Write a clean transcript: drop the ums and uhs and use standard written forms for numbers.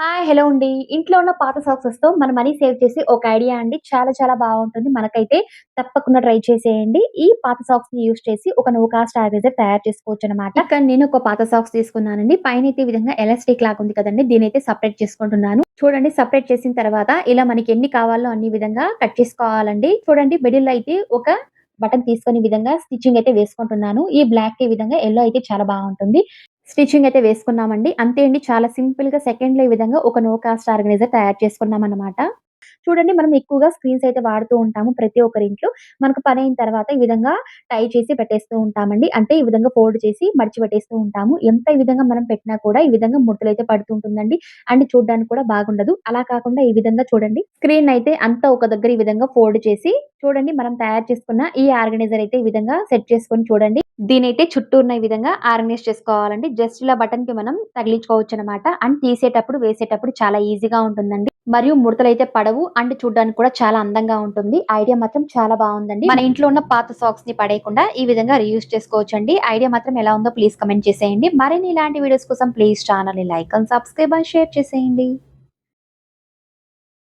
Hi! Hello అండి. ఇంట్లో ఉన్న పాత సాక్సెస్‌తో మన మనీ సేవ్ చేసే ఒక ఐడియా అండి. చాలా చాలా బావుంటుంది. మనకైతే తప్పకుండా ట్రై చేసేయండి. ఈ పాత సాక్స్‌ని యూజ్ చేసి ఒక నో కాస్ట్ ఆర్గనైజర్ తయారు చేసుకోవచ్చనమాట. ఇక్కడ నేను ఒక పాత సాక్స్ తీసుకున్నానండి. పైనైతే ఈ విధంగా ఎలాస్టిక్ లాగా ఉంది కదండీ! దీన్నైతే సెపరేట్ చేసుకుంటున్నాను. చూడండి సెపరేట్ చేసిన తర్వాత ఇలా మనకి ఎన్ని కావాలో అన్ని విధంగా కట్ చేసుకోవాలండి. చూడండి మిడిల్‌లో అయితే ఒక బటన్ తీసుకొని ఈ విధంగా స్టిచ్చింగ్ అయితే వేసుకుంటున్నాను. ఈ బ్లాక్ ఈ విధంగా యెల్లో అయితే చాలా బావుంటుంది. స్టిచ్చింగ్ అయితే వేసుకున్నామండి. అంతే అండి. చాలా సింపుల్‌గా సెకండ్‌లో ఈ విధంగా ఒక నో కాస్ట్ ఆర్గనైజర్ తయారు చేసుకున్నామనమాట. చూడండి మనం ఎక్కువగా స్క్రీన్స్ అయితే వాడుతూ ఉంటాము ప్రతి ఒక్కరి ఇంట్లో. మనకు పనయిన తర్వాత ఈ విధంగా టై చేసి పెట్టేస్తూ ఉంటామండి. అంటే ఈ విధంగా ఫోల్డ్ చేసి మడిచి పెట్టేస్తూ ఉంటాము. ఎంత ఈ విధంగా మనం పెట్టినా కూడా ఈ విధంగా ముడతలైతే పడుతూ ఉంటుందండి. అండ్ చూడ్డానికి కూడా బాగుండదు. అలా కాకుండా ఈ విధంగా చూడండి స్క్రీన్ అయితే అంతా ఒక దగ్గర ఈ విధంగా ఫోల్డ్ చేసి చూడండి మనం తయారు చేసుకున్న ఈ ఆర్గనైజర్ అయితే ఈ విధంగా సెట్ చేసుకొని చూడండి. దీనైతే చుట్టూరున ఈ విధంగా ఆర్గనైజ్ చేసుకోవాలండి. జస్ట్ ఇలా బటన్‌కి మనం తగిలించుకోవచ్చనమాట. అండ్ తీసేటప్పుడు, వేసేటప్పుడు చాలా ఈజీగా ఉంటుందండి. మరియు ముడతలైతే పడవు. అండ్ చూడ్డానికి కూడా చాలా అందంగా ఉంటుంది. ఐడియా మాత్రం చాలా బావుందండి. మన ఇంట్లో ఉన్న పాత సాక్స్‌ని పడేయకుండా ఈ విధంగా రీయూజ్ చేసుకోవచ్చండి. ఐడియా మాత్రం ఎలా ఉందో ప్లీజ్ కామెంట్ చేసేయండి. మరిన్ని ఇలాంటి వీడియోస్ కోసం ప్లీజ్ ఛానెల్‌ని like and subscribe and share చేసేయండి.